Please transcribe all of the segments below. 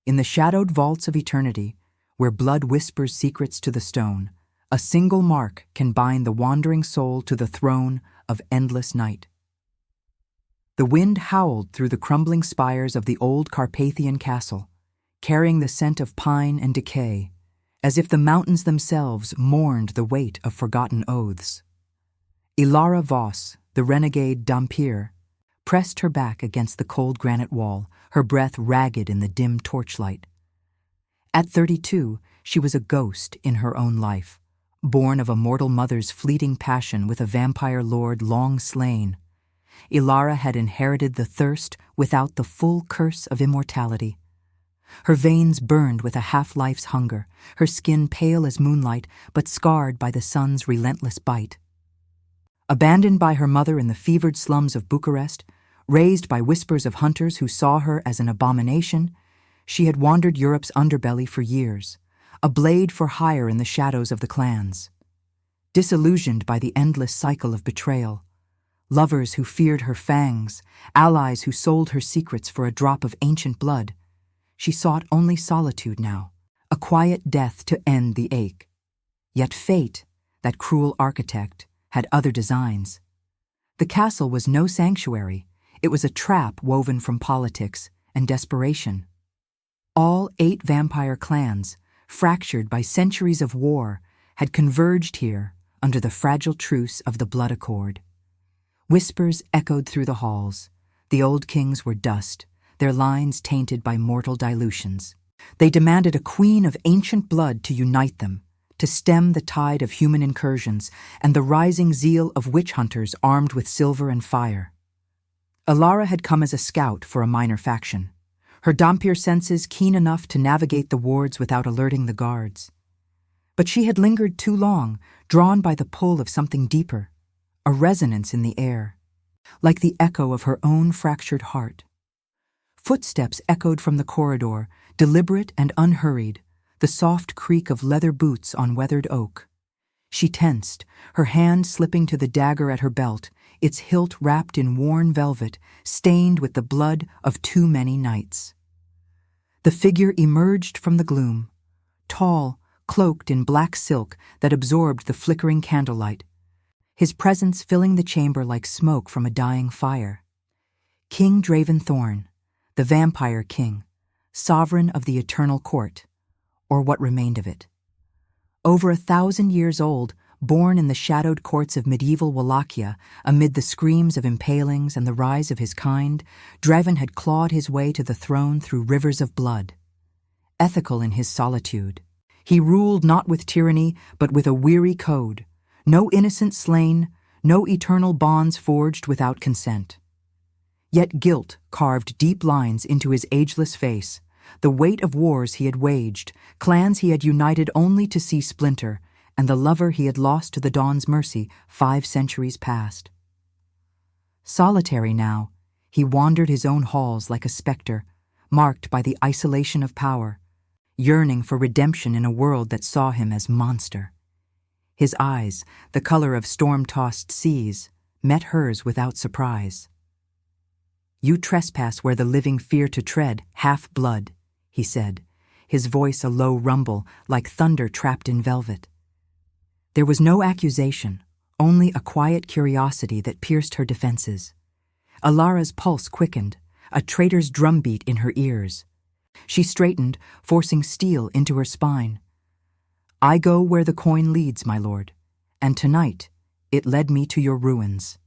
In the shadowed vaults of eternity, where blood whispers secrets to the stone, a single mark can bind the wandering soul to the throne of endless night. The wind howled through the crumbling spires of the old Carpathian castle, carrying the scent of pine and decay, as if the mountains themselves mourned the weight of forgotten oaths. Ilara Voss, the renegade Dhampir, pressed her back against the cold granite wall, her breath ragged in the dim torchlight. At 32, she was a ghost in her own life, born of a mortal mother's fleeting passion with a vampire lord long slain. Ilara had inherited the thirst without the full curse of immortality. Her veins burned with a half-life's hunger, her skin pale as moonlight, but scarred by the sun's relentless bite. Abandoned by her mother in the fevered slums of Bucharest, raised by whispers of hunters who saw her as an abomination, she had wandered Europe's underbelly for years, a blade for hire in the shadows of the clans. Disillusioned by the endless cycle of betrayal, lovers who feared her fangs, allies who sold her secrets for a drop of ancient blood, she sought only solitude now, a quiet death to end the ache. Yet fate, that cruel architect, had other designs. The castle was no sanctuary. It was a trap woven from politics and desperation. All 8 vampire clans, fractured by centuries of war, had converged here under the fragile truce of the blood accord. Whispers echoed through the halls. The old kings were dust, their lines tainted by mortal dilutions. They demanded a queen of ancient blood to unite them, to stem the tide of human incursions and the rising zeal of witch hunters armed with silver and fire. Ilara had come as a scout for a minor faction, her Dhampir senses keen enough to navigate the wards without alerting the guards. But she had lingered too long, drawn by the pull of something deeper, a resonance in the air, like the echo of her own fractured heart. Footsteps echoed from the corridor, deliberate and unhurried, the soft creak of leather boots on weathered oak. She tensed, her hand slipping to the dagger at her belt, its hilt wrapped in worn velvet, stained with the blood of too many nights. The figure emerged from the gloom, tall, cloaked in black silk that absorbed the flickering candlelight, his presence filling the chamber like smoke from a dying fire. King Draventhorn, the vampire king, sovereign of the eternal court, or what remained of it. Over 1,000 years old, born in the shadowed courts of medieval Wallachia, amid the screams of impalings and the rise of his kind, Draven had clawed his way to the throne through rivers of blood. Ethical in his solitude, he ruled not with tyranny, but with a weary code. No innocent slain, no eternal bonds forged without consent. Yet guilt carved deep lines into his ageless face, the weight of wars he had waged, clans he had united only to see splinter, and the lover he had lost to the dawn's mercy 5 centuries past. Solitary now, he wandered his own halls like a specter, marked by the isolation of power, yearning for redemption in a world that saw him as monster. His eyes, the color of storm-tossed seas, met hers without surprise. "You trespass where the living fear to tread, half-blood," he said, his voice a low rumble like thunder trapped in velvet. There was no accusation, only a quiet curiosity that pierced her defenses. Ilara's pulse quickened, a traitor's drumbeat in her ears. She straightened, forcing steel into her spine. "I go where the coin leads, my lord, and tonight it led me to your ruins."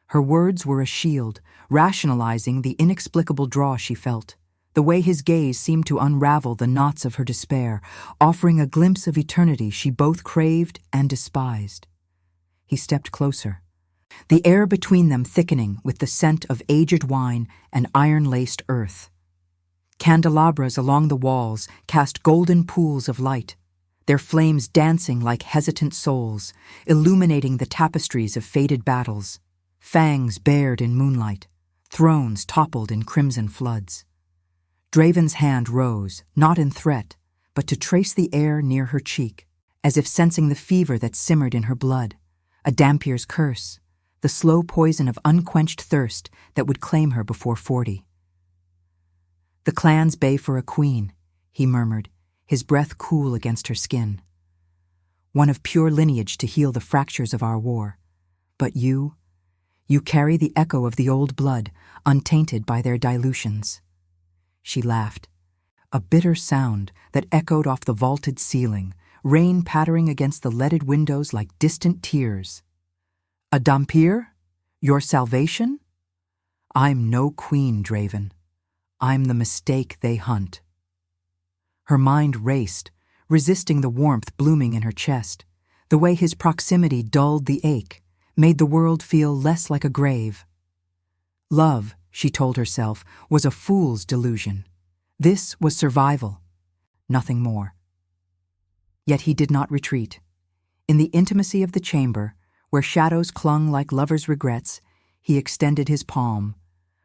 Her words were a shield, rationalizing the inexplicable draw she felt, the way his gaze seemed to unravel the knots of her despair, offering a glimpse of eternity she both craved and despised. He stepped closer, the air between them thickening with the scent of aged wine and iron-laced earth. Candelabras along the walls cast golden pools of light, their flames dancing like hesitant souls, illuminating the tapestries of faded battles. Fangs bared in moonlight, thrones toppled in crimson floods. Draven's hand rose, not in threat, but to trace the air near her cheek, as if sensing the fever that simmered in her blood, a Dhampir's curse, the slow poison of unquenched thirst that would claim her before 40. The clans bay for a queen, he murmured, his breath cool against her skin. One of pure lineage to heal the fractures of our war. But you carry the echo of the old blood, untainted by their dilutions. She laughed, a bitter sound that echoed off the vaulted ceiling, rain pattering against the leaded windows like distant tears. A Dhampir? Your salvation? I'm no queen, Draven. I'm the mistake they hunt. Her mind raced, resisting the warmth blooming in her chest, the way his proximity dulled the ache, made the world feel less like a grave. Love, she told herself, was a fool's delusion. This was survival, nothing more. Yet he did not retreat. In the intimacy of the chamber, where shadows clung like lovers' regrets, he extended his palm.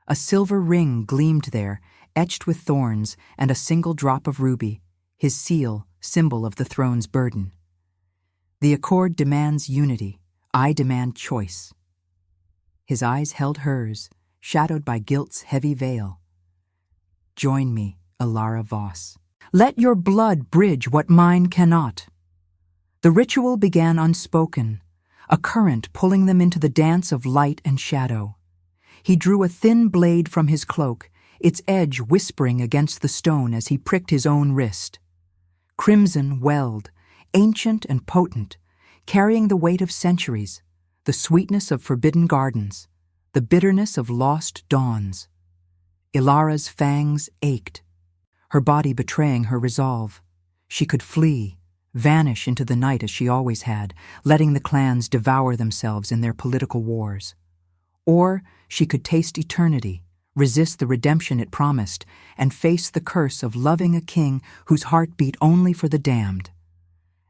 A silver ring gleamed there, etched with thorns and a single drop of ruby, his seal, symbol of the throne's burden. The accord demands unity. I demand choice. His eyes held hers, shadowed by guilt's heavy veil. Join me, Ilara Voss. Let your blood bridge what mine cannot. The ritual began unspoken, a current pulling them into the dance of light and shadow. He drew a thin blade from his cloak, its edge whispering against the stone as he pricked his own wrist. Crimson welled, ancient and potent, carrying the weight of centuries, the sweetness of forbidden gardens, the bitterness of lost dawns. Ilara's fangs ached, her body betraying her resolve. She could flee, vanish into the night as she always had, letting the clans devour themselves in their political wars. Or she could taste eternity, resist the redemption it promised, and face the curse of loving a king whose heart beat only for the damned.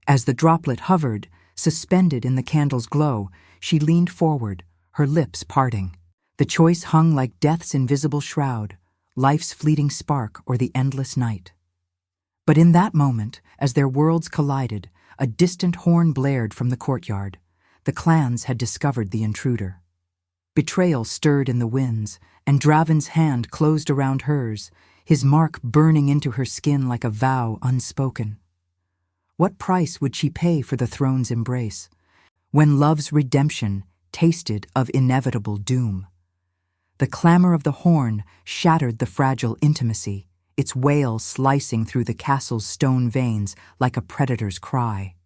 As the droplet hovered, suspended in the candle's glow, she leaned forward, her lips parting. The choice hung like death's invisible shroud, life's fleeting spark or the endless night. But in that moment, as their worlds collided, a distant horn blared from the courtyard. The clans had discovered the intruder. Betrayal stirred in the winds, and Draven's hand closed around hers, his mark burning into her skin like a vow unspoken. What price would she pay for the throne's embrace, when love's redemption tasted of inevitable doom? The clamor of the horn shattered the fragile intimacy, its wail slicing through the castle's stone veins like a predator's cry.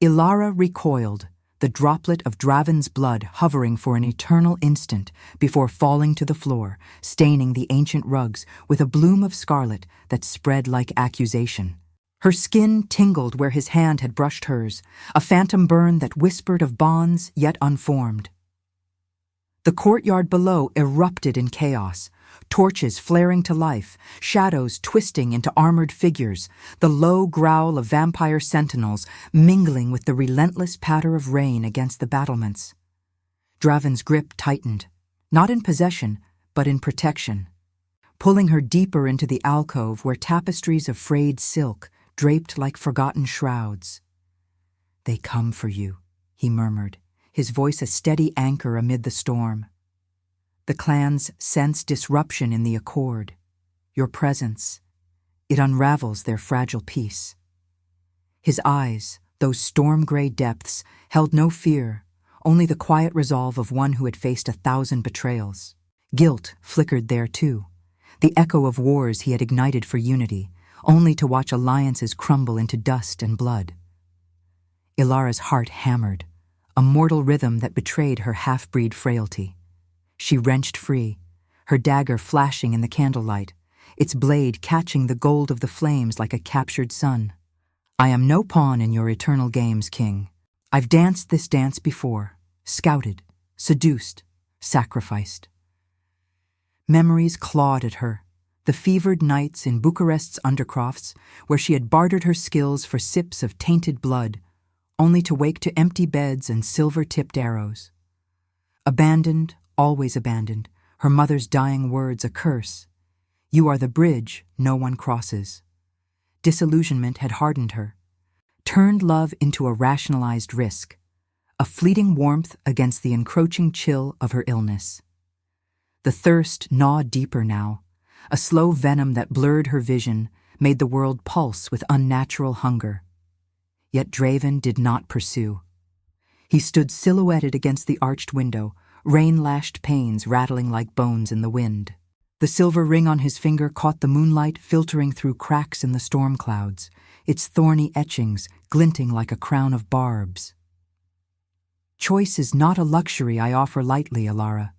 Ilara recoiled, the droplet of Draven's blood hovering for an eternal instant before falling to the floor, staining the ancient rugs with a bloom of scarlet that spread like accusation. Her skin tingled where his hand had brushed hers, a phantom burn that whispered of bonds yet unformed. The courtyard below erupted in chaos, torches flaring to life, shadows twisting into armored figures, the low growl of vampire sentinels mingling with the relentless patter of rain against the battlements. Draven's grip tightened, not in possession, but in protection, pulling her deeper into the alcove where tapestries of frayed silk draped like forgotten shrouds. "They come for you," he murmured, his voice a steady anchor amid the storm. The clans sense disruption in the accord. Your presence, it unravels their fragile peace. His eyes, those storm-gray depths, held no fear, only the quiet resolve of one who had faced 1,000 betrayals. Guilt flickered there too, the echo of wars he had ignited for unity, only to watch alliances crumble into dust and blood. Ilara's heart hammered, a mortal rhythm that betrayed her half-breed frailty. She wrenched free, her dagger flashing in the candlelight, its blade catching the gold of the flames like a captured sun. "I am no pawn in your eternal games, King. I've danced this dance before, scouted, seduced, sacrificed." Memories clawed at her, the fevered nights in Bucharest's undercrofts where she had bartered her skills for sips of tainted blood, only to wake to empty beds and silver-tipped arrows. Abandoned, always abandoned, her mother's dying words a curse. "You are the bridge no one crosses." Disillusionment had hardened her, turned love into a rationalized risk, a fleeting warmth against the encroaching chill of her illness. The thirst gnawed deeper now, a slow venom that blurred her vision, made the world pulse with unnatural hunger. Yet Draven did not pursue. He stood silhouetted against the arched window, rain-lashed panes rattling like bones in the wind. The silver ring on his finger caught the moonlight filtering through cracks in the storm clouds, its thorny etchings glinting like a crown of barbs. Choice is not a luxury I offer lightly, Alara.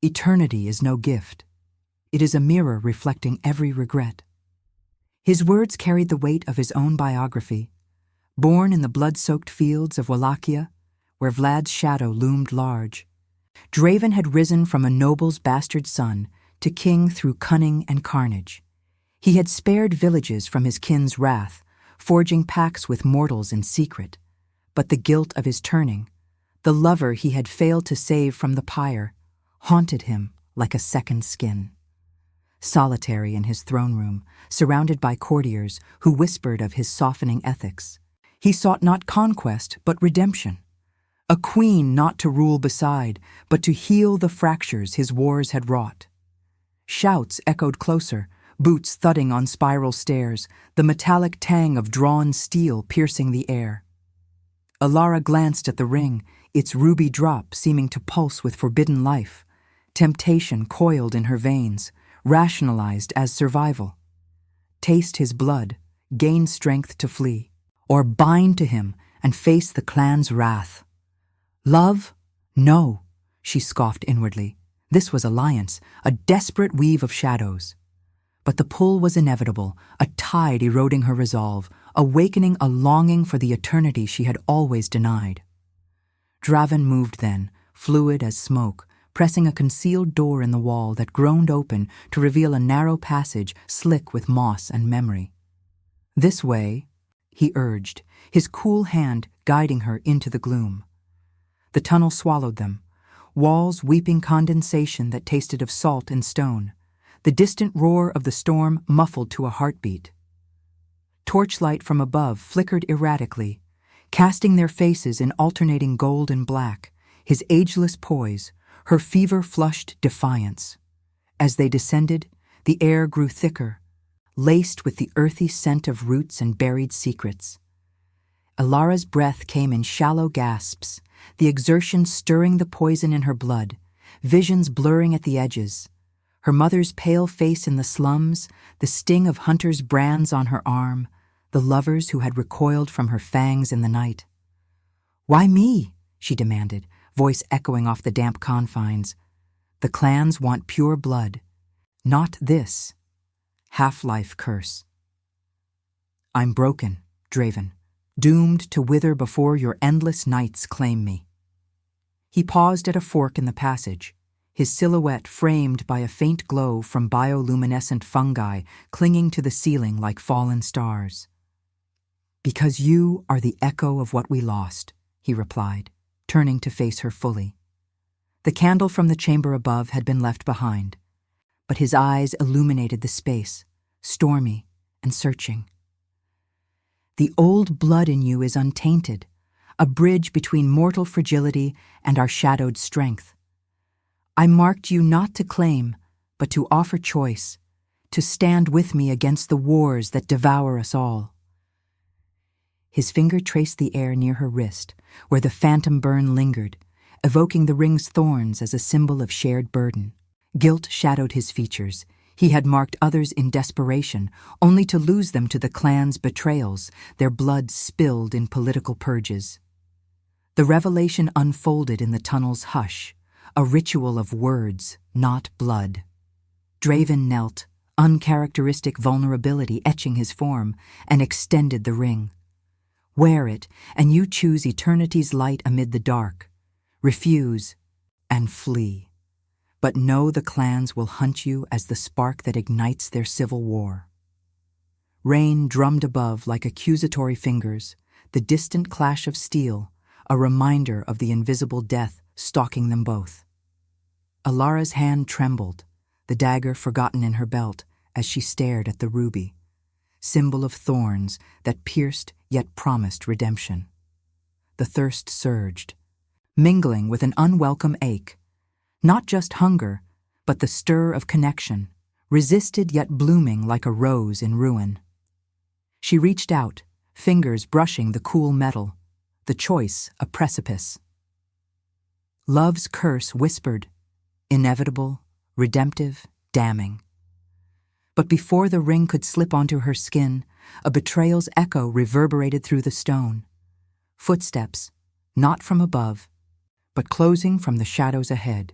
Eternity is no gift. It is a mirror reflecting every regret. His words carried the weight of his own biography. Born in the blood-soaked fields of Wallachia, where Vlad's shadow loomed large, Draven had risen from a noble's bastard son to king through cunning and carnage. He had spared villages from his kin's wrath, forging pacts with mortals in secret. But the guilt of his turning, the lover he had failed to save from the pyre, haunted him like a second skin. Solitary in his throne room, surrounded by courtiers who whispered of his softening ethics, he sought not conquest but redemption. A queen not to rule beside, but to heal the fractures his wars had wrought. Shouts echoed closer, boots thudding on spiral stairs, the metallic tang of drawn steel piercing the air. Alara glanced at the ring, its ruby drop seeming to pulse with forbidden life. Temptation coiled in her veins, rationalized as survival. Taste his blood, gain strength to flee, or bind to him and face the clan's wrath. Love? No, she scoffed inwardly. This was alliance, a desperate weave of shadows. But the pull was inevitable, a tide eroding her resolve, awakening a longing for the eternity she had always denied. Draven moved then, fluid as smoke, pressing a concealed door in the wall that groaned open to reveal a narrow passage slick with moss and memory. This way, he urged, his cool hand guiding her into the gloom. The tunnel swallowed them, walls weeping condensation that tasted of salt and stone, the distant roar of the storm muffled to a heartbeat. Torchlight from above flickered erratically, casting their faces in alternating gold and black, his ageless poise, her fever-flushed defiance. As they descended, the air grew thicker, laced with the earthy scent of roots and buried secrets. Alara's breath came in shallow gasps, the exertion stirring the poison in her blood, visions blurring at the edges. Her mother's pale face in the slums, the sting of hunters' brands on her arm, the lovers who had recoiled from her fangs in the night. "Why me?" she demanded, voice echoing off the damp confines. "The clans want pure blood, not this half-life curse." "I'm broken, Draven, doomed to wither before your endless nights claim me." He paused at a fork in the passage, his silhouette framed by a faint glow from bioluminescent fungi clinging to the ceiling like fallen stars. "Because you are the echo of what we lost," he replied, turning to face her fully. The candle from the chamber above had been left behind, but his eyes illuminated the space, stormy and searching. "The old blood in you is untainted, a bridge between mortal fragility and our shadowed strength. I marked you not to claim, but to offer choice, to stand with me against the wars that devour us all." His finger traced the air near her wrist, where the phantom burn lingered, evoking the ring's thorns as a symbol of shared burden. Guilt shadowed his features. He had marked others in desperation, only to lose them to the clan's betrayals, their blood spilled in political purges. The revelation unfolded in the tunnel's hush, a ritual of words, not blood. Draven knelt, uncharacteristic vulnerability etching his form, and extended the ring. "Wear it, and you choose eternity's light amid the dark. Refuse, and flee. But know the clans will hunt you as the spark that ignites their civil war." Rain drummed above like accusatory fingers, the distant clash of steel, a reminder of the invisible death stalking them both. Alara's hand trembled, the dagger forgotten in her belt, as she stared at the ruby, symbol of thorns that pierced yet promised redemption. The thirst surged, mingling with an unwelcome ache, not just hunger, but the stir of connection, resisted yet blooming like a rose in ruin. She reached out, fingers brushing the cool metal, the choice a precipice. Love's curse whispered, inevitable, redemptive, damning. But before the ring could slip onto her skin, a betrayal's echo reverberated through the stone. Footsteps, not from above, but closing from the shadows ahead.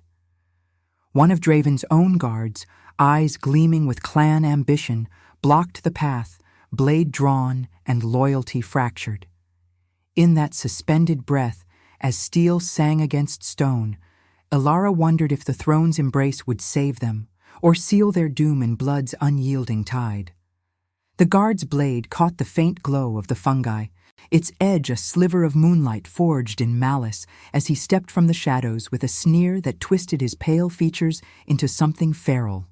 One of Draven's own guards, eyes gleaming with clan ambition, blocked the path, blade drawn and loyalty fractured. In that suspended breath, as steel sang against stone, Elara wondered if the throne's embrace would save them, or seal their doom in blood's unyielding tide. The guard's blade caught the faint glow of the fungi, its edge a sliver of moonlight forged in malice as he stepped from the shadows with a sneer that twisted his pale features into something feral.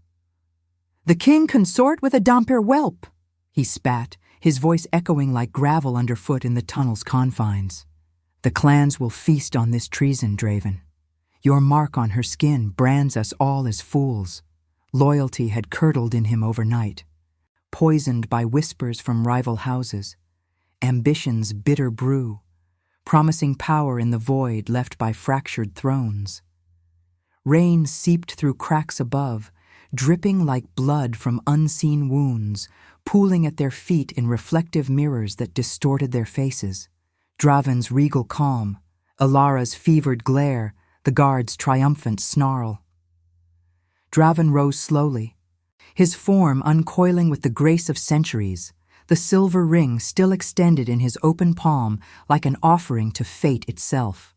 "The king consort with a Dhampir whelp," he spat, his voice echoing like gravel underfoot in the tunnel's confines. "The clans will feast on this treason, Draven. Your mark on her skin brands us all as fools." Loyalty had curdled in him overnight, poisoned by whispers from rival houses, ambition's bitter brew, promising power in the void left by fractured thrones. Rain seeped through cracks above, dripping like blood from unseen wounds, pooling at their feet in reflective mirrors that distorted their faces. Draven's regal calm, Elara's fevered glare, the guard's triumphant snarl. Draven rose slowly, his form uncoiling with the grace of centuries, the silver ring still extended in his open palm like an offering to fate itself.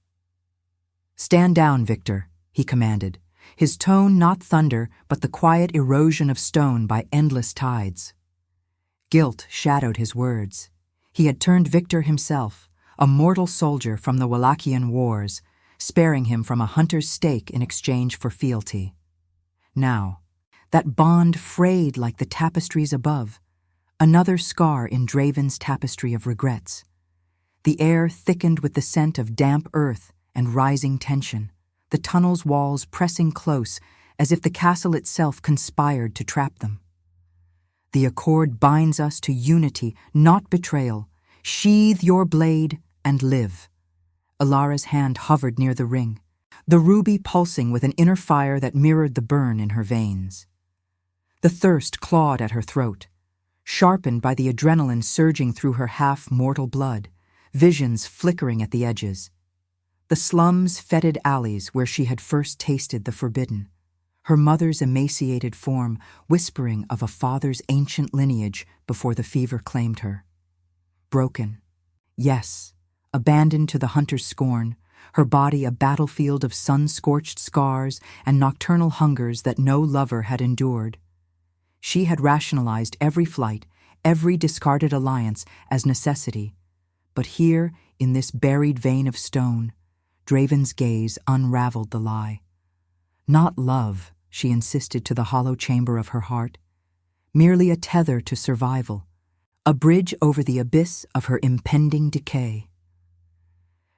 "Stand down, Victor," he commanded, his tone not thunder but the quiet erosion of stone by endless tides. Guilt shadowed his words. He had turned Victor himself, a mortal soldier from the Wallachian Wars, sparing him from a hunter's stake in exchange for fealty. Now, that bond frayed like the tapestries above, another scar in Draven's tapestry of regrets. The air thickened with the scent of damp earth and rising tension, the tunnel's walls pressing close as if the castle itself conspired to trap them. "The accord binds us to unity, not betrayal. Sheathe your blade and live." Elara's hand hovered near the ring, the ruby pulsing with an inner fire that mirrored the burn in her veins. The thirst clawed at her throat, sharpened by the adrenaline surging through her half-mortal blood, visions flickering at the edges. The slum's fetid alleys where she had first tasted the forbidden, her mother's emaciated form whispering of a father's ancient lineage before the fever claimed her. Broken, yes, abandoned to the hunter's scorn, her body a battlefield of sun-scorched scars and nocturnal hungers that no lover had endured. She had rationalized every flight, every discarded alliance as necessity, but here, in this buried vein of stone, Draven's gaze unraveled the lie. Not love, she insisted to the hollow chamber of her heart, merely a tether to survival, a bridge over the abyss of her impending decay.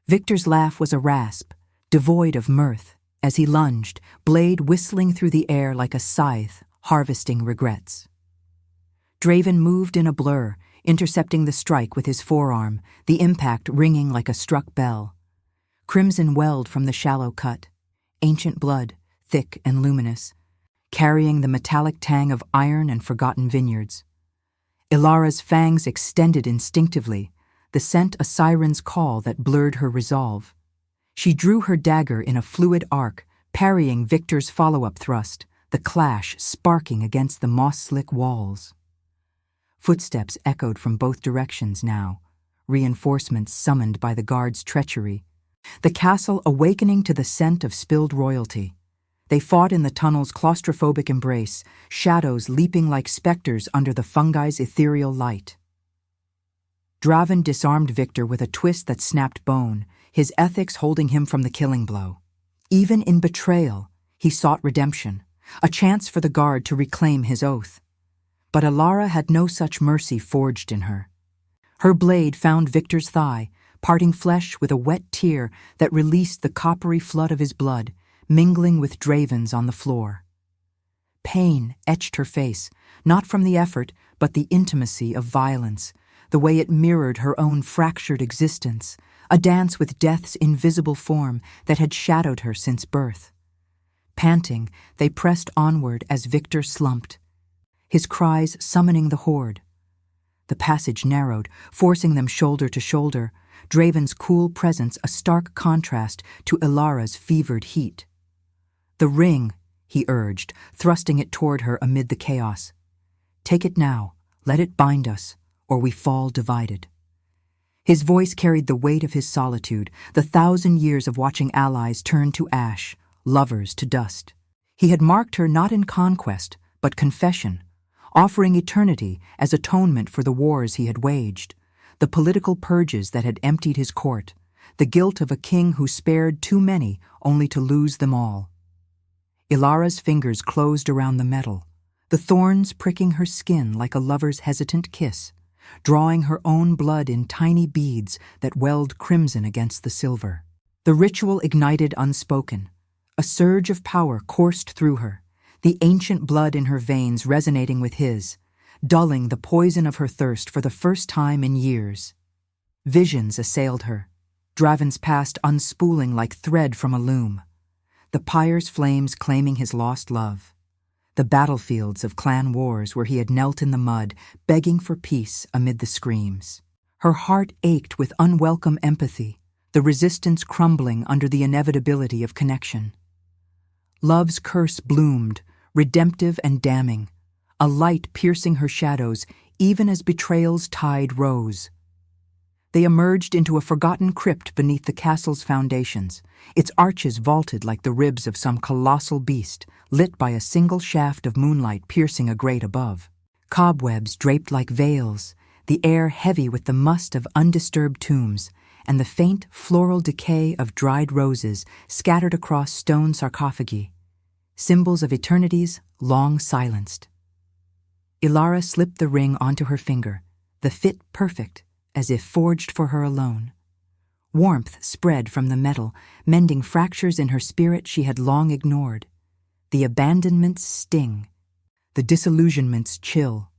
Victor's laugh was a rasp, devoid of mirth, as he lunged, blade whistling through the air like a scythe, harvesting regrets. Draven moved in a blur, intercepting the strike with his forearm, the impact ringing like a struck bell. Crimson welled from the shallow cut, ancient blood, thick and luminous, carrying the metallic tang of iron and forgotten vineyards. Elara's fangs extended instinctively, the scent a siren's call that blurred her resolve. She drew her dagger in a fluid arc, parrying Victor's follow-up thrust, the clash sparking against the moss-slick walls. Footsteps echoed from both directions now, reinforcements summoned by the guard's treachery, the castle awakening to the scent of spilled royalty. They fought in the tunnel's claustrophobic embrace, shadows leaping like specters under the fungi's ethereal light. Draven disarmed Victor with a twist that snapped bone, his ethics holding him from the killing blow. Even in betrayal, he sought redemption, a chance for the guard to reclaim his oath. But Elara had no such mercy forged in her. Her blade found Victor's thigh, parting flesh with a wet tear that released the coppery flood of his blood, mingling with Draven's on the floor. Pain etched her face, not from the effort, but the intimacy of violence, the way it mirrored her own fractured existence, a dance with death's invisible form that had shadowed her since birth. Panting, they pressed onward as Victor slumped, his cries summoning the horde. The passage narrowed, forcing them shoulder to shoulder, Draven's cool presence a stark contrast to Ilara's fevered heat. "The ring," he urged, thrusting it toward her amid the chaos. "Take it now, let it bind us, or we fall divided." His voice carried the weight of his solitude, the 1,000 years of watching allies turn to ash, lovers to dust. He had marked her not in conquest, but confession, offering eternity as atonement for the wars he had waged, the political purges that had emptied his court, the guilt of a king who spared too many only to lose them all. Ilara's fingers closed around the metal, the thorns pricking her skin like a lover's hesitant kiss, drawing her own blood in tiny beads that welled crimson against the silver. The ritual ignited unspoken. A surge of power coursed through her, the ancient blood in her veins resonating with his, dulling the poison of her thirst for the first time in years. Visions assailed her, Draven's past unspooling like thread from a loom, the pyre's flames claiming his lost love, the battlefields of clan wars where he had knelt in the mud, begging for peace amid the screams. Her heart ached with unwelcome empathy, the resistance crumbling under the inevitability of connection. Love's curse bloomed, redemptive and damning, a light piercing her shadows even as betrayal's tide rose. They emerged into a forgotten crypt beneath the castle's foundations, its arches vaulted like the ribs of some colossal beast, lit by a single shaft of moonlight piercing a grate above. Cobwebs draped like veils, the air heavy with the must of undisturbed tombs, and the faint floral decay of dried roses scattered across stone sarcophagi, symbols of eternities long silenced. Ilara slipped the ring onto her finger, the fit perfect, as if forged for her alone. Warmth spread from the metal, mending fractures in her spirit she had long ignored. The abandonment's sting, the disillusionment's chill.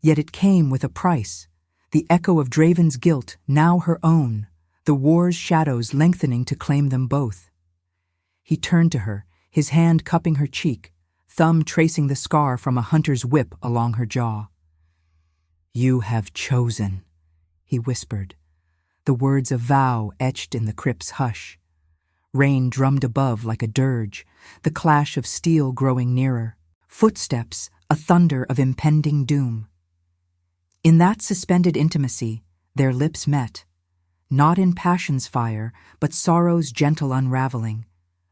Yet it came with a price, the echo of Draven's guilt, now her own, the war's shadows lengthening to claim them both. He turned to her, his hand cupping her cheek, thumb tracing the scar from a hunter's whip along her jaw. "You have chosen," he whispered, the words of vow etched in the crypt's hush. Rain drummed above like a dirge, the clash of steel growing nearer, footsteps, a thunder of impending doom. In that suspended intimacy, their lips met, not in passion's fire, but sorrow's gentle unraveling,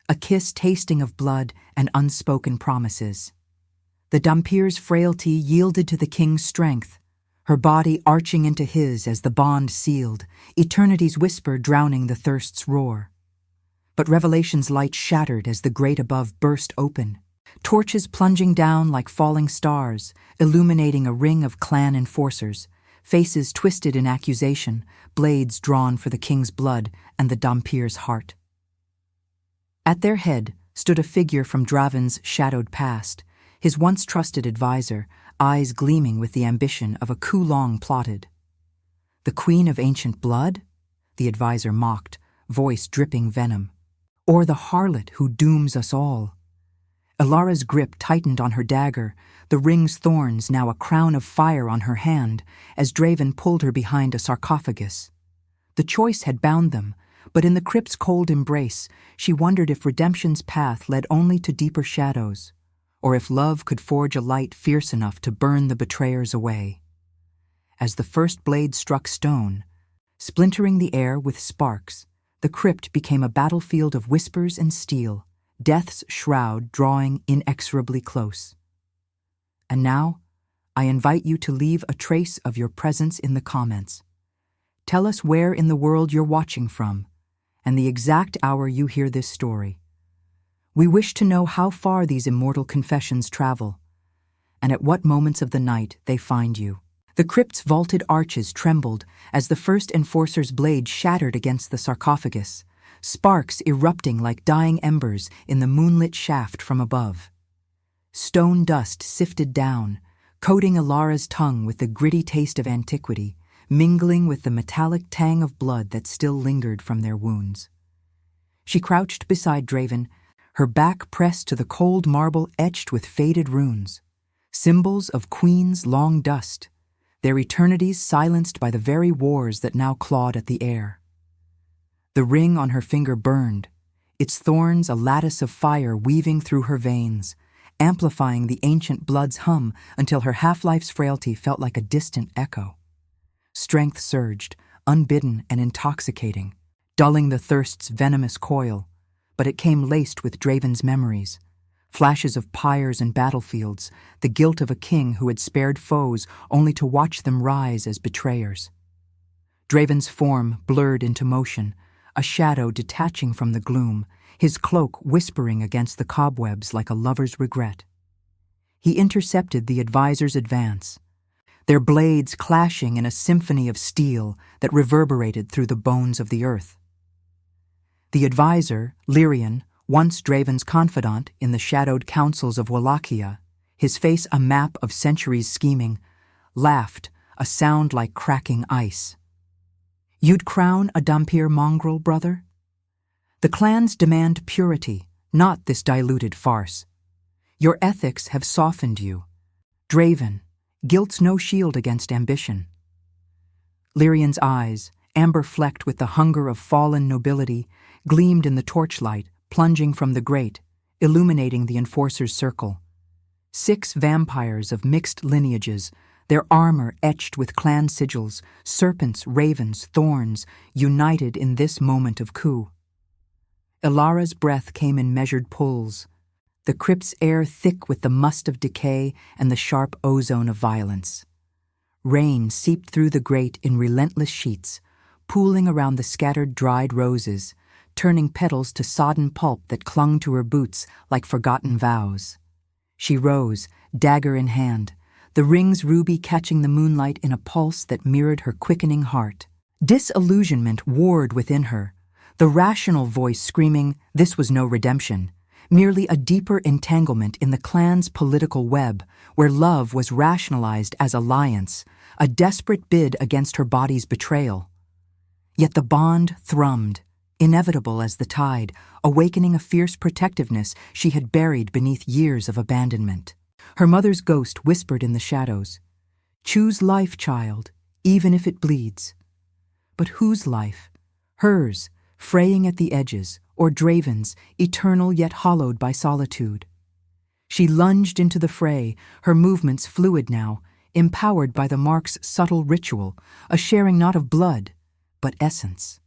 a kiss tasting of blood and unspoken promises. The Dhampir's frailty yielded to the king's strength, her body arching into his as the bond sealed, eternity's whisper drowning the thirst's roar. But Revelation's light shattered as the grate above burst open, torches plunging down like falling stars, illuminating a ring of clan enforcers, faces twisted in accusation, blades drawn for the king's blood and the Dhampir's heart. At their head stood a figure from Draven's shadowed past, his once trusted advisor, eyes gleaming with the ambition of a coup long plotted. "The queen of ancient blood?" the advisor mocked, voice dripping venom. "Or the harlot who dooms us all?" Ilara's grip tightened on her dagger, the ring's thorns now a crown of fire on her hand, as Draven pulled her behind a sarcophagus. The choice had bound them, but in the crypt's cold embrace, she wondered if redemption's path led only to deeper shadows, or if love could forge a light fierce enough to burn the betrayers away. As the first blade struck stone, splintering the air with sparks, the crypt became a battlefield of whispers and steel, death's shroud drawing inexorably close. And now, I invite you to leave a trace of your presence in the comments. Tell us where in the world you're watching from, and the exact hour you hear this story. We wish to know how far these immortal confessions travel, and at what moments of the night they find you. The crypt's vaulted arches trembled as the first enforcer's blade shattered against the sarcophagus, sparks erupting like dying embers in the moonlit shaft from above. stone dust sifted down, coating Ilara's tongue with the gritty taste of antiquity, mingling with the metallic tang of blood that still lingered from their wounds. She crouched beside Draven, her back pressed to the cold marble etched with faded runes, symbols of queens long dust, their eternities silenced by the very wars that now clawed at the air. The ring on her finger burned, its thorns a lattice of fire weaving through her veins, amplifying the ancient blood's hum until her half-life's frailty felt like a distant echo. Strength surged, unbidden and intoxicating, dulling the thirst's venomous coil, but it came laced with Draven's memories, flashes of pyres and battlefields, the guilt of a king who had spared foes only to watch them rise as betrayers. Draven's form blurred into motion, a shadow detaching from the gloom, his cloak whispering against the cobwebs like a lover's regret. He intercepted the advisor's advance, their blades clashing in a symphony of steel that reverberated through the bones of the earth. The advisor, Lyrian, once Draven's confidant in the shadowed councils of Wallachia, his face a map of centuries scheming, laughed, a sound like cracking ice. "You'd crown a Dhampir mongrel, brother? The clans demand purity, not this diluted farce. Your ethics have softened you. Draven, guilt's no shield against ambition." Lyrian's eyes, amber-flecked with the hunger of fallen nobility, gleamed in the torchlight, plunging from the grate, illuminating the enforcer's circle. 6 vampires of mixed lineages, their armor etched with clan sigils, serpents, ravens, thorns, united in this moment of coup. Ilara's breath came in measured pulls, the crypt's air thick with the must of decay and the sharp ozone of violence. Rain seeped through the grate in relentless sheets, pooling around the scattered dried roses, turning petals to sodden pulp that clung to her boots like forgotten vows. She rose, dagger in hand, the ring's ruby catching the moonlight in a pulse that mirrored her quickening heart. Disillusionment warred within her, the rational voice screaming this was no redemption, merely a deeper entanglement in the clan's political web, where love was rationalized as alliance, a desperate bid against her body's betrayal. Yet the bond thrummed, inevitable as the tide, awakening a fierce protectiveness she had buried beneath years of abandonment. Her mother's ghost whispered in the shadows, "Choose life, child, even if it bleeds." But whose life? Hers, fraying at the edges, or Draven's, eternal yet hollowed by solitude? She lunged into the fray, her movements fluid now, empowered by the mark's subtle ritual, a sharing not of blood, but essence.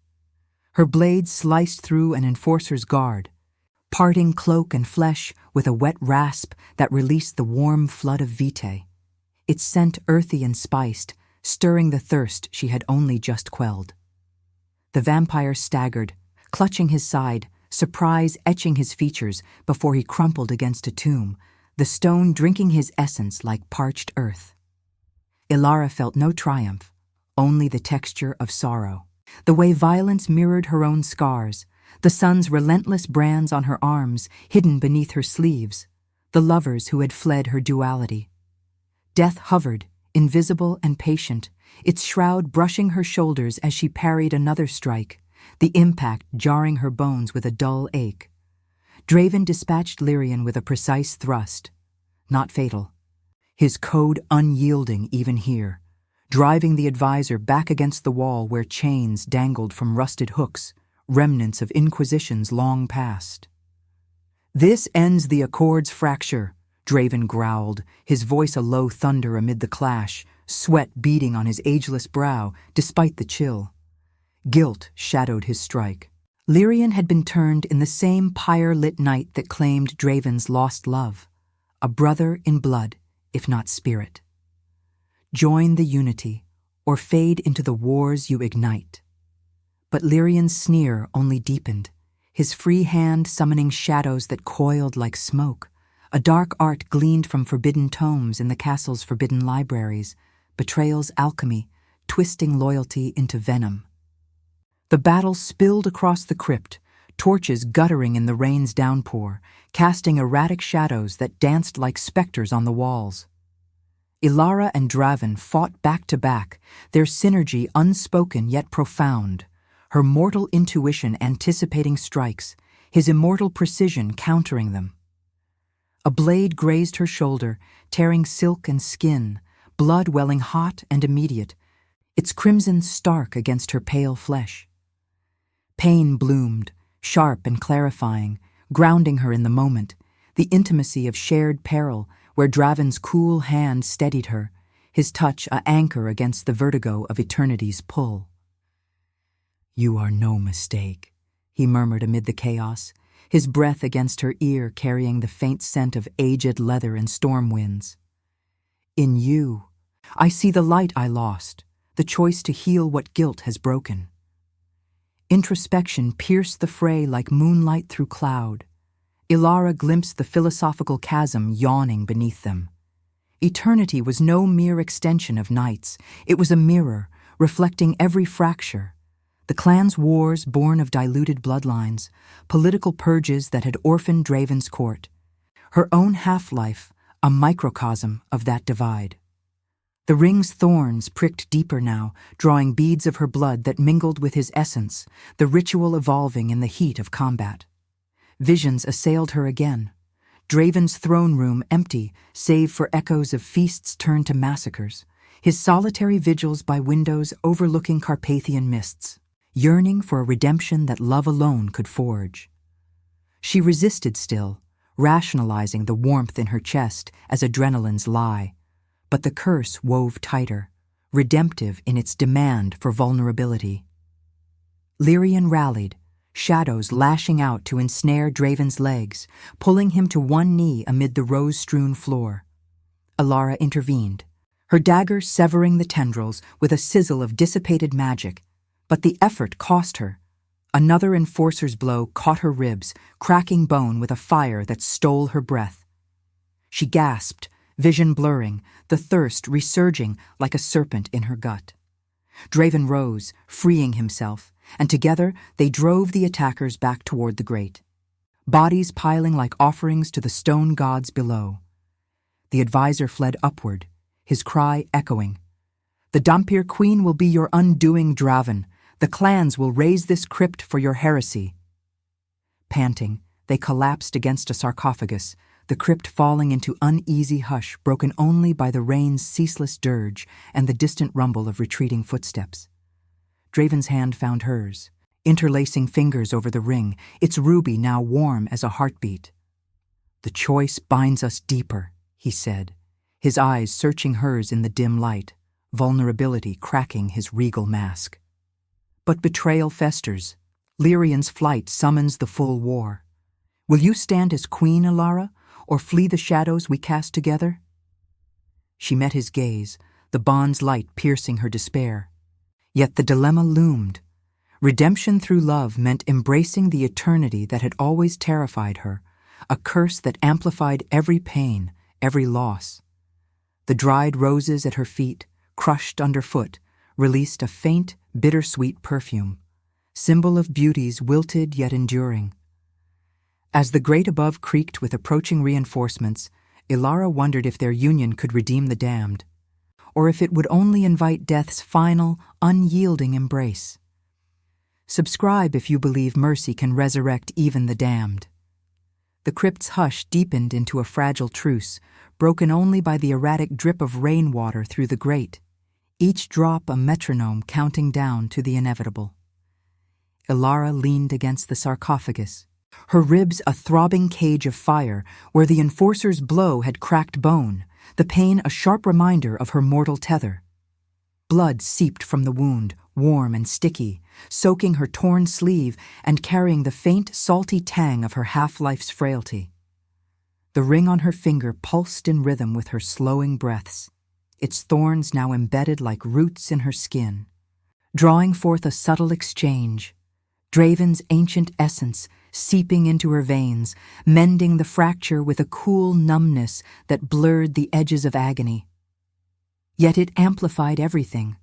Her blade sliced through an enforcer's guard, parting cloak and flesh with a wet rasp that released the warm flood of vitae, its scent earthy and spiced, stirring the thirst she had only just quelled. The vampire staggered, clutching his side, surprise etching his features before he crumpled against a tomb, the stone drinking his essence like parched earth. Ilara felt no triumph, only the texture of sorrow. The way violence mirrored her own scars, the sun's relentless brands on her arms, hidden beneath her sleeves, the lovers who had fled her duality. Death hovered, invisible and patient, its shroud brushing her shoulders as she parried another strike, the impact jarring her bones with a dull ache. Draven dispatched Lyrian with a precise thrust, not fatal, his code unyielding even here, driving the advisor back against the wall where chains dangled from rusted hooks, remnants of inquisitions long past. "This ends the Accord's fracture," Draven growled, his voice a low thunder amid the clash, sweat beading on his ageless brow despite the chill. Guilt shadowed his strike. Lyrian had been turned in the same pyre-lit night that claimed Draven's lost love, a brother in blood, if not spirit. Join the unity, or fade into the wars you ignite. But Lyrian's sneer only deepened, his free hand summoning shadows that coiled like smoke, a dark art gleaned from forbidden tomes in the castle's forbidden libraries, betrayal's alchemy, twisting loyalty into venom. The battle spilled across the crypt, torches guttering in the rain's downpour, casting erratic shadows that danced like specters on the walls. Ilara and Draven fought back to back, their synergy unspoken yet profound, her mortal intuition anticipating strikes, his immortal precision countering them. A blade grazed her shoulder, tearing silk and skin, blood welling hot and immediate, its crimson stark against her pale flesh. Pain bloomed, sharp and clarifying, grounding her in the moment, the intimacy of shared peril, where Draven's cool hand steadied her, his touch a anchor against the vertigo of eternity's pull. "You are no mistake," he murmured amid the chaos, his breath against her ear carrying the faint scent of aged leather and storm winds. "In you, I see the light I lost, the choice to heal what guilt has broken." Introspection pierced the fray like moonlight through cloud. Ilara glimpsed the philosophical chasm yawning beneath them. Eternity was no mere extension of nights. It was a mirror, reflecting every fracture. The clan's wars born of diluted bloodlines, political purges that had orphaned Draven's court. Her own half-life, a microcosm of that divide. The ring's thorns pricked deeper now, drawing beads of her blood that mingled with his essence, the ritual evolving in the heat of combat. Visions assailed her again. Draven's throne room empty, save for echoes of feasts turned to massacres, his solitary vigils by windows overlooking Carpathian mists, yearning for a redemption that love alone could forge. She resisted still, rationalizing the warmth in her chest as adrenaline's lie, but the curse wove tighter, redemptive in its demand for vulnerability. Lyrian rallied, shadows lashing out to ensnare Draven's legs, pulling him to one knee amid the rose-strewn floor. Ilara intervened, her dagger severing the tendrils with a sizzle of dissipated magic, but the effort cost her. Another enforcer's blow caught her ribs, cracking bone with a fire that stole her breath. She gasped, vision blurring, the thirst resurging like a serpent in her gut. Draven rose, freeing himself, and together they drove the attackers back toward the grate, bodies piling like offerings to the stone gods below. The advisor fled upward, his cry echoing. "The Dhampir queen will be your undoing, Draven. The clans will raise this crypt for your heresy." Panting, they collapsed against a sarcophagus, the crypt falling into uneasy hush broken only by the rain's ceaseless dirge and the distant rumble of retreating footsteps. Draven's hand found hers, interlacing fingers over the ring, its ruby now warm as a heartbeat. "The choice binds us deeper," he said, his eyes searching hers in the dim light, vulnerability cracking his regal mask. But betrayal festers. Lyrian's flight summons the full war. Will you stand as queen, Ilara, or flee the shadows we cast together? She met his gaze, the bond's light piercing her despair. Yet the dilemma loomed. Redemption through love meant embracing the eternity that had always terrified her, a curse that amplified every pain, every loss. The dried roses at her feet, crushed underfoot, released a faint, bittersweet perfume, symbol of beauty's wilted yet enduring. As the grate above creaked with approaching reinforcements, Ilara wondered if their union could redeem the damned, or if it would only invite death's final, unyielding embrace. Subscribe if you believe mercy can resurrect even the damned. The crypt's hush deepened into a fragile truce, broken only by the erratic drip of rainwater through the grate, each drop a metronome counting down to the inevitable. Ilara leaned against the sarcophagus, her ribs a throbbing cage of fire where the enforcer's blow had cracked bone, the pain a sharp reminder of her mortal tether. Blood seeped from the wound, warm and sticky, soaking her torn sleeve and carrying the faint, salty tang of her half-life's frailty. The ring on her finger pulsed in rhythm with her slowing breaths, its thorns now embedded like roots in her skin, drawing forth a subtle exchange, Draven's ancient essence seeping into her veins, mending the fracture with a cool numbness that blurred the edges of agony. Yet it amplified everything,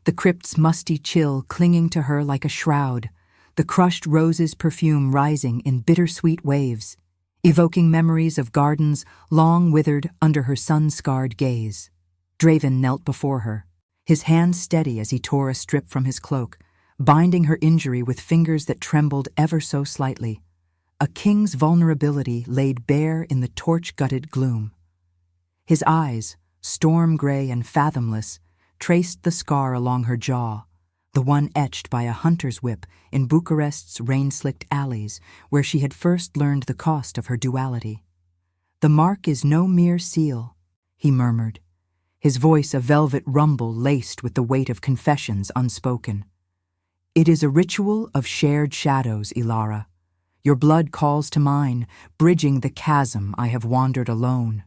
the crypt's musty chill clinging to her like a shroud, the crushed rose's perfume rising in bittersweet waves, evoking memories of gardens long withered under her sun-scarred gaze. Draven knelt before her, his hand steady as he tore a strip from his cloak, binding her injury with fingers that trembled ever so slightly. A king's vulnerability laid bare in the torch-gutted gloom. His eyes, storm-gray and fathomless, traced the scar along her jaw, the one etched by a hunter's whip in Bucharest's rain-slicked alleys where she had first learned the cost of her duality. "The mark is no mere seal," he murmured, his voice a velvet rumble laced with the weight of confessions unspoken. "It is a ritual of shared shadows, Ilara. Your blood calls to mine, bridging the chasm I have wandered alone."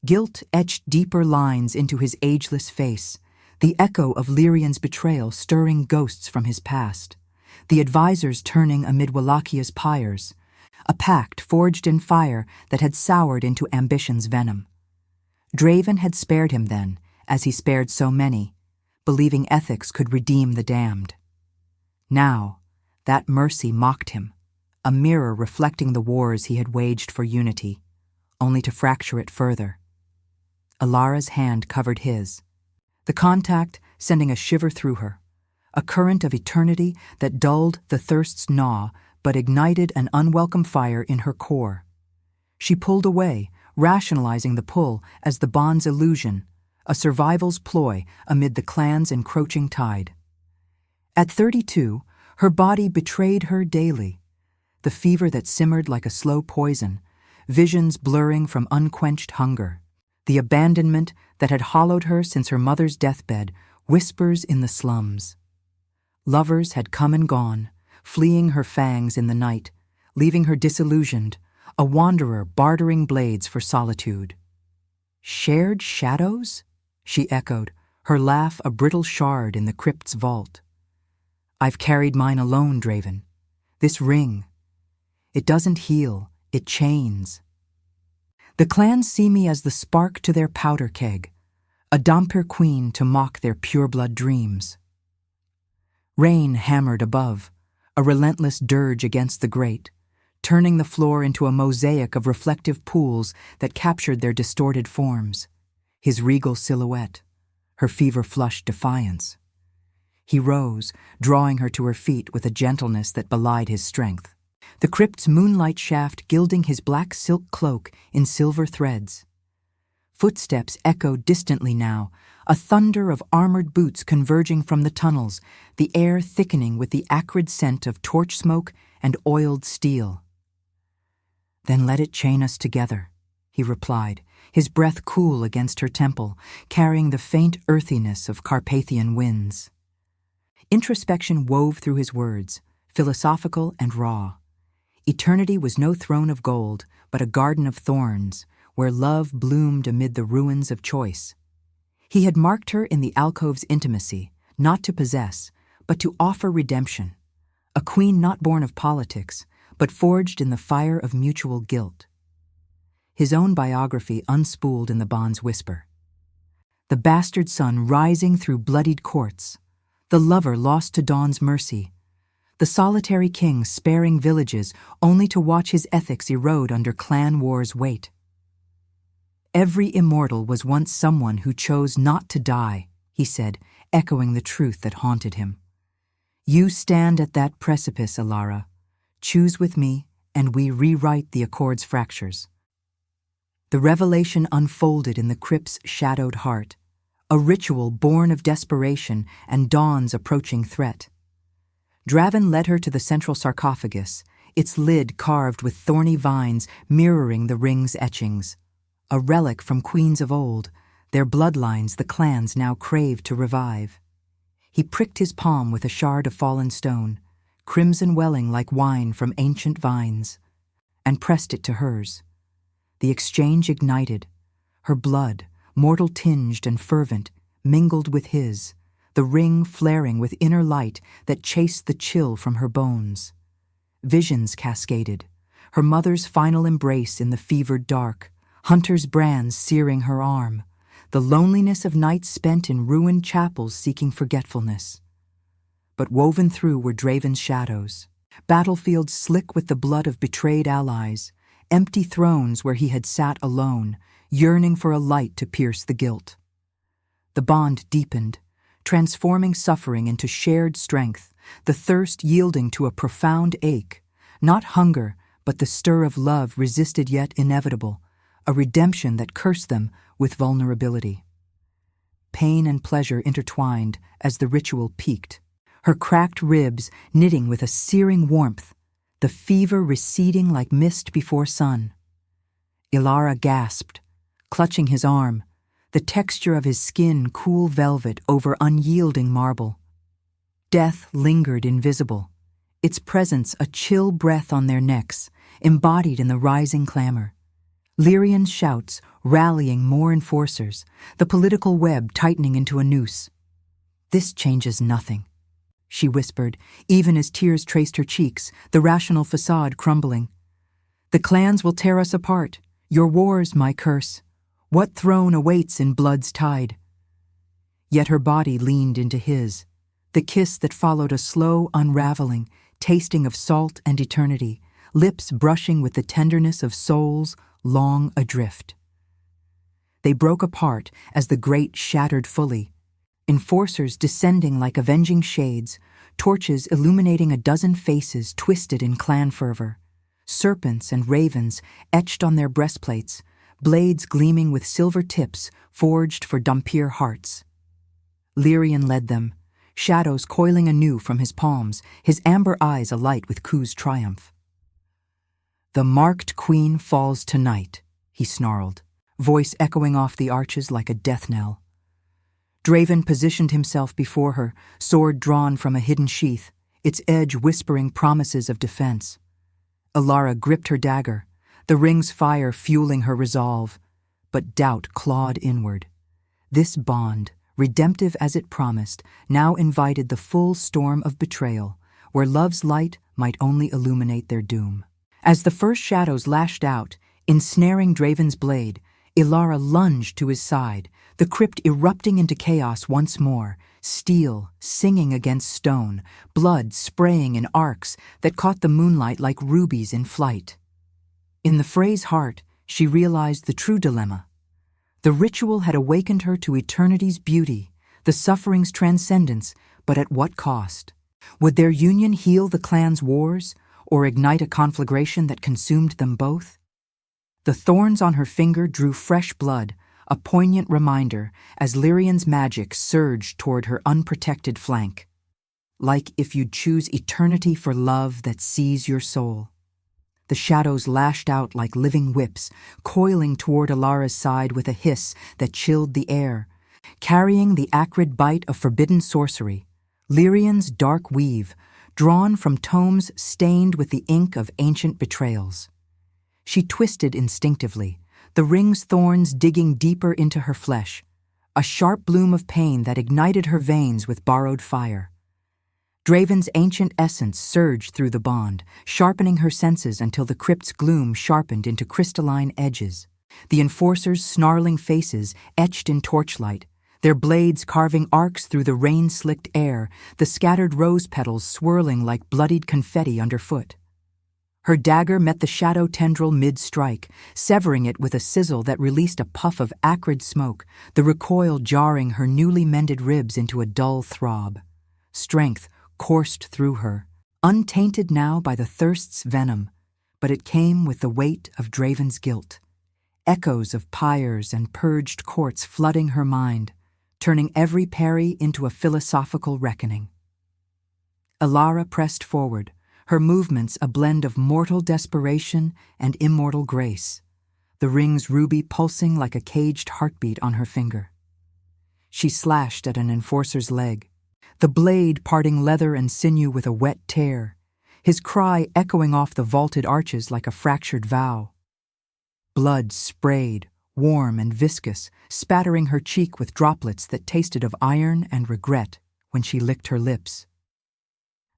Guilt etched deeper lines into his ageless face, the echo of Lyrian's betrayal stirring ghosts from his past, the advisors turning amid Wallachia's pyres, a pact forged in fire that had soured into ambition's venom. Draven had spared him then, as he spared so many, believing ethics could redeem the damned. Now, that mercy mocked him, a mirror reflecting the wars he had waged for unity, only to fracture it further. Ilara's hand covered his, the contact sending a shiver through her, a current of eternity that dulled the thirst's gnaw but ignited an unwelcome fire in her core. She pulled away, rationalizing the pull as the bond's illusion, a survival's ploy amid the clan's encroaching tide. At 32, her body betrayed her daily, the fever that simmered like a slow poison, visions blurring from unquenched hunger. The abandonment that had hollowed her since her mother's deathbed whispers in the slums. Lovers had come and gone, fleeing her fangs in the night, leaving her disillusioned, a wanderer bartering blades for solitude. "Shared shadows?" she echoed, her laugh a brittle shard in the crypt's vault. "I've carried mine alone, Draven. This ring. It doesn't heal, it chains. The clans see me as the spark to their powder keg, a Dhampir queen to mock their pureblood dreams." Rain hammered above, a relentless dirge against the grate, turning the floor into a mosaic of reflective pools that captured their distorted forms, his regal silhouette, her fever-flushed defiance. He rose, drawing her to her feet with a gentleness that belied his strength, the crypt's moonlight shaft gilding his black silk cloak in silver threads. Footsteps echoed distantly now, a thunder of armored boots converging from the tunnels, the air thickening with the acrid scent of torch smoke and oiled steel. "Then let it chain us together," he replied, his breath cool against her temple, carrying the faint earthiness of Carpathian winds. Introspection wove through his words, philosophical and raw. Eternity was no throne of gold, but a garden of thorns, where love bloomed amid the ruins of choice. He had marked her in the alcove's intimacy, not to possess, but to offer redemption, a queen not born of politics, but forged in the fire of mutual guilt. His own biography unspooled in the bond's whisper. The bastard son rising through bloodied courts, the lover lost to dawn's mercy, the solitary king sparing villages only to watch his ethics erode under clan war's weight. "Every immortal was once someone who chose not to die," he said, echoing the truth that haunted him. "You stand at that precipice, Ilara. Choose with me, and we rewrite the accord's fractures." The revelation unfolded in the crypt's shadowed heart, a ritual born of desperation and dawn's approaching threat. Draven led her to the central sarcophagus, its lid carved with thorny vines mirroring the ring's etchings. A relic from queens of old, their bloodlines the clans now craved to revive. He pricked his palm with a shard of fallen stone, crimson welling like wine from ancient vines, and pressed it to hers. The exchange ignited. Her blood, mortal-tinged and fervent, mingled with his, the ring flaring with inner light that chased the chill from her bones. Visions cascaded, her mother's final embrace in the fevered dark, Hunter's brands searing her arm, the loneliness of nights spent in ruined chapels seeking forgetfulness. but woven through were Draven's shadows. Battlefields slick with the blood of betrayed allies, empty thrones where he had sat alone, yearning for a light to pierce the guilt. The bond deepened, transforming suffering into shared strength, the thirst yielding to a profound ache, not hunger, but the stir of love resisted yet inevitable, a redemption that cursed them with vulnerability. Pain and pleasure intertwined as the ritual peaked, her cracked ribs knitting with a searing warmth, the fever receding like mist before sun. Ilara gasped, clutching his arm, the texture of his skin cool velvet over unyielding marble. Death lingered invisible, its presence a chill breath on their necks, embodied in the rising clamor. Lyrian's shouts rallying more enforcers, the political web tightening into a noose. "This changes nothing," she whispered, even as tears traced her cheeks, the rational facade crumbling. "The clans will tear us apart. Your wars, my curse. What throne awaits in blood's tide?" Yet her body leaned into his, the kiss that followed a slow unraveling, tasting of salt and eternity, lips brushing with the tenderness of souls long adrift. They broke apart as the grate shattered fully, enforcers descending like avenging shades, torches illuminating a dozen faces twisted in clan fervor, serpents and ravens etched on their breastplates, blades gleaming with silver tips forged for Dhampir hearts. Lyrian led them, shadows coiling anew from his palms, his amber eyes alight with Ku's triumph. "The marked queen falls tonight," he snarled, voice echoing off the arches like a death knell. Draven positioned himself before her, sword drawn from a hidden sheath, its edge whispering promises of defense. Ilara gripped her dagger, the ring's fire fueling her resolve, but doubt clawed inward. This bond, redemptive as it promised, now invited the full storm of betrayal, where love's light might only illuminate their doom. As the first shadows lashed out, ensnaring Draven's blade, Ilara lunged to his side, the crypt erupting into chaos once more, steel singing against stone, blood spraying in arcs that caught the moonlight like rubies in flight. In the fray's heart, she realized the true dilemma. The ritual had awakened her to eternity's beauty, the suffering's transcendence, but at what cost? Would their union heal the clan's wars, or ignite a conflagration that consumed them both? The thorns on her finger drew fresh blood, a poignant reminder as Lyrian's magic surged toward her unprotected flank. Like if you'd choose eternity for love that sees your soul. The shadows lashed out like living whips, coiling toward Ilara's side with a hiss that chilled the air, carrying the acrid bite of forbidden sorcery, Lyrian's dark weave, drawn from tomes stained with the ink of ancient betrayals. She twisted instinctively, the ring's thorns digging deeper into her flesh, a sharp bloom of pain that ignited her veins with borrowed fire. Draven's ancient essence surged through the bond, sharpening her senses until the crypt's gloom sharpened into crystalline edges. The enforcers' snarling faces etched in torchlight, their blades carving arcs through the rain-slicked air, the scattered rose petals swirling like bloodied confetti underfoot. Her dagger met the shadow tendril mid-strike, severing it with a sizzle that released a puff of acrid smoke, the recoil jarring her newly mended ribs into a dull throb. Strength coursed through her, untainted now by the thirst's venom, but it came with the weight of Draven's guilt. Echoes of pyres and purged courts flooding her mind, turning every parry into a philosophical reckoning. Ilara pressed forward, her movements a blend of mortal desperation and immortal grace, the ring's ruby pulsing like a caged heartbeat on her finger. She slashed at an enforcer's leg, the blade parting leather and sinew with a wet tear, his cry echoing off the vaulted arches like a fractured vow. Blood sprayed, warm and viscous, spattering her cheek with droplets that tasted of iron and regret when she licked her lips.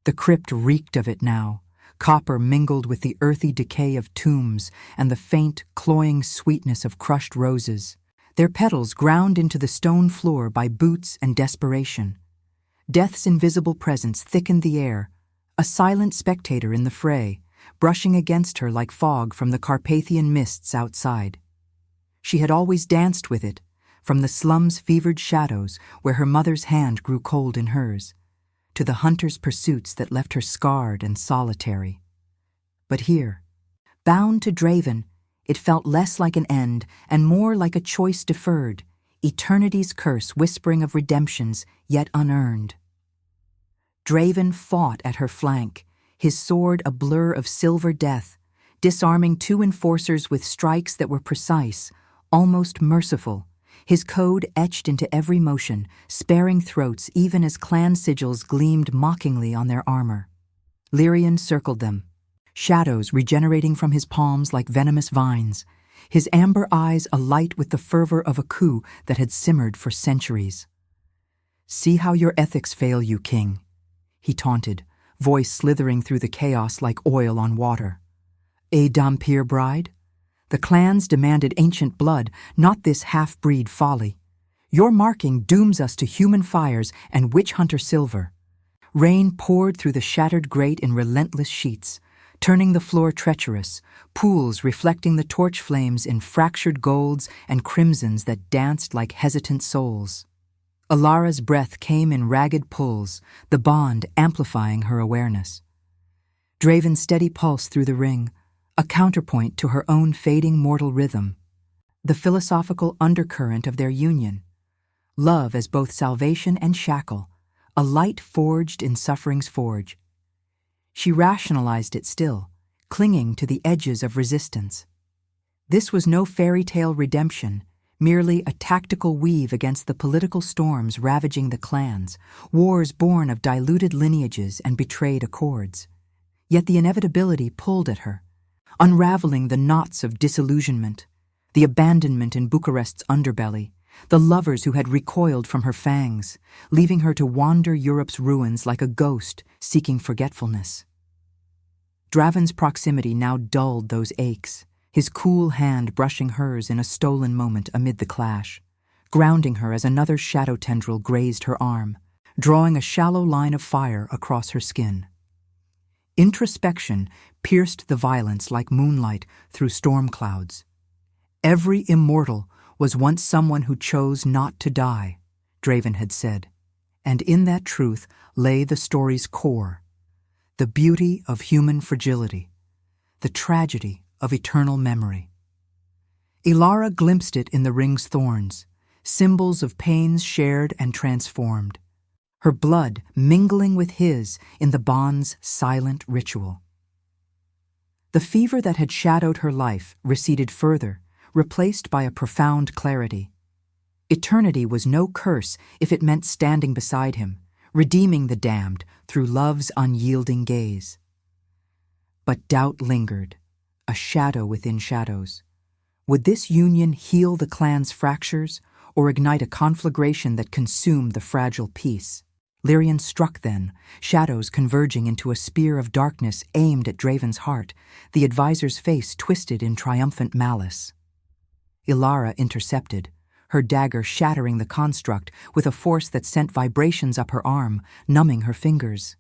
The crypt reeked of it now, copper mingled with the earthy decay of tombs and the faint, cloying sweetness of crushed roses, their petals ground into the stone floor by boots and desperation. Death's invisible presence thickened the air, a silent spectator in the fray, brushing against her like fog from the Carpathian mists outside. She had always danced with it, from the slum's fevered shadows where her mother's hand grew cold in hers, to the hunter's pursuits that left her scarred and solitary. But here, bound to Draven, it felt less like an end and more like a choice deferred, eternity's curse whispering of redemptions yet unearned. Draven fought at her flank, his sword a blur of silver death, disarming two enforcers with strikes that were precise, almost merciful, his code etched into every motion, sparing throats even as clan sigils gleamed mockingly on their armor. Lyrian circled them, shadows regenerating from his palms like venomous vines, his amber eyes alight with the fervor of a coup that had simmered for centuries. "See how your ethics fail you, king," he taunted, voice slithering through the chaos like oil on water. "A Dhampir bride? The clans demanded ancient blood, not this half-breed folly. Your marking dooms us to human fires and witch-hunter silver." Rain poured through the shattered grate in relentless sheets, turning the floor treacherous, pools reflecting the torch flames in fractured golds and crimsons that danced like hesitant souls. Alara's breath came in ragged pulls, the bond amplifying her awareness. Draven's steady pulse through the ring, a counterpoint to her own fading mortal rhythm, the philosophical undercurrent of their union. Love as both salvation and shackle, a light forged in suffering's forge. She rationalized it still, clinging to the edges of resistance. This was no fairy tale redemption, merely a tactical weave against the political storms ravaging the clans, wars born of diluted lineages and betrayed accords. Yet the inevitability pulled at her, unraveling the knots of disillusionment, the abandonment in Bucharest's underbelly, the lovers who had recoiled from her fangs, leaving her to wander Europe's ruins like a ghost seeking forgetfulness. Draven's proximity now dulled those aches, his cool hand brushing hers in a stolen moment amid the clash, grounding her as another shadow tendril grazed her arm, drawing a shallow line of fire across her skin. Introspection pierced the violence like moonlight through storm clouds. Every immortal was once someone who chose not to die, Draven had said, and in that truth lay the story's core, the beauty of human fragility, the tragedy of eternal memory. Ilara glimpsed it in the ring's thorns, symbols of pains shared and transformed, her blood mingling with his in the bond's silent ritual. The fever that had shadowed her life receded further, replaced by a profound clarity. Eternity was no curse if it meant standing beside him, redeeming the damned through love's unyielding gaze. But doubt lingered, a shadow within shadows. Would this union heal the clan's fractures, or ignite a conflagration that consumed the fragile peace? Lyrian struck then, shadows converging into a spear of darkness aimed at Draven's heart, the advisor's face twisted in triumphant malice. Ilara intercepted, her dagger shattering the construct with a force that sent vibrations up her arm, numbing her fingers.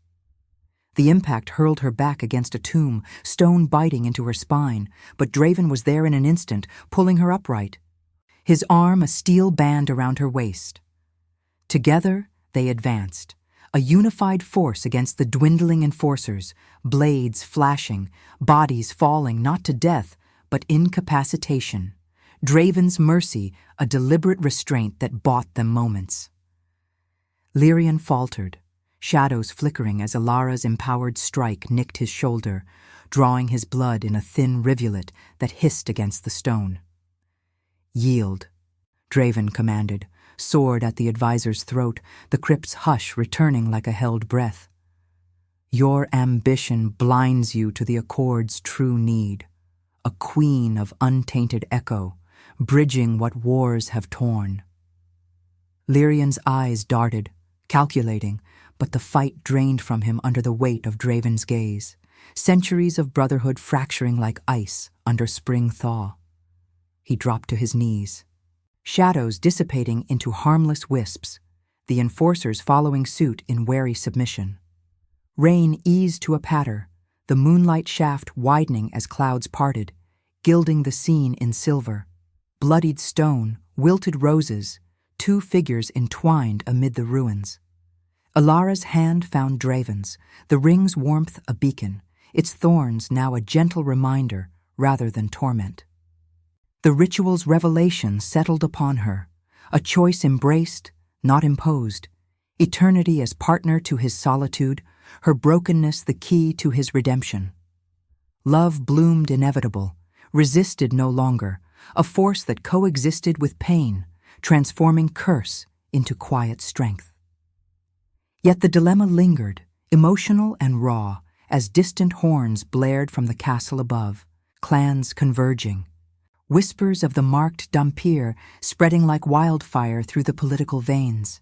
The impact hurled her back against a tomb, stone biting into her spine, but Draven was there in an instant, pulling her upright, his arm a steel band around her waist. Together, they advanced, a unified force against the dwindling enforcers, blades flashing, bodies falling not to death, but incapacitation. Draven's mercy, a deliberate restraint that bought them moments. Lyrian faltered, shadows flickering as Ilara's empowered strike nicked his shoulder, drawing his blood in a thin rivulet that hissed against the stone. "Yield," Draven commanded, sword at the advisor's throat, the crypt's hush returning like a held breath. "Your ambition blinds you to the Accord's true need, a queen of untainted echo, bridging what wars have torn." Lyrian's eyes darted, calculating, but the fight drained from him under the weight of Draven's gaze, centuries of brotherhood fracturing like ice under spring thaw. He dropped to his knees, shadows dissipating into harmless wisps, the enforcers following suit in wary submission. Rain eased to a patter, the moonlight shaft widening as clouds parted, gilding the scene in silver. Bloodied stone, wilted roses, two figures entwined amid the ruins. Alara's hand found Draven's, the ring's warmth a beacon, its thorns now a gentle reminder rather than torment. The ritual's revelation settled upon her, a choice embraced, not imposed, eternity as partner to his solitude, her brokenness the key to his redemption. Love bloomed inevitable, resisted no longer, a force that coexisted with pain, transforming curse into quiet strength. Yet the dilemma lingered, emotional and raw, as distant horns blared from the castle above, clans converging. Whispers of the marked Dhampir spreading like wildfire through the political veins.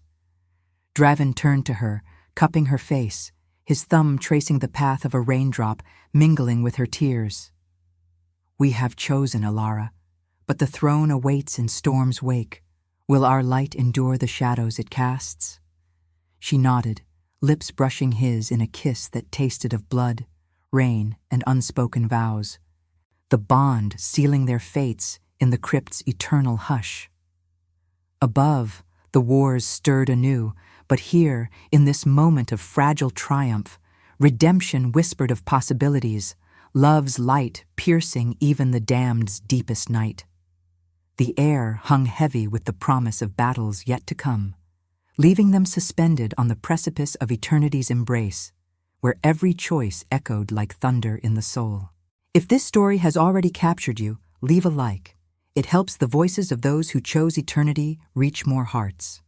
Draven turned to her, cupping her face, his thumb tracing the path of a raindrop, mingling with her tears. "We have chosen, Alara, but the throne awaits in storm's wake. Will our light endure the shadows it casts?" She nodded, lips brushing his in a kiss that tasted of blood, rain, and unspoken vows. The bond sealing their fates in the crypt's eternal hush. Above, the wars stirred anew, but here, in this moment of fragile triumph, redemption whispered of possibilities, love's light piercing even the damned's deepest night. The air hung heavy with the promise of battles yet to come, leaving them suspended on the precipice of eternity's embrace, where every choice echoed like thunder in the soul. If this story has already captured you, leave a like. It helps the voices of those who chose eternity reach more hearts.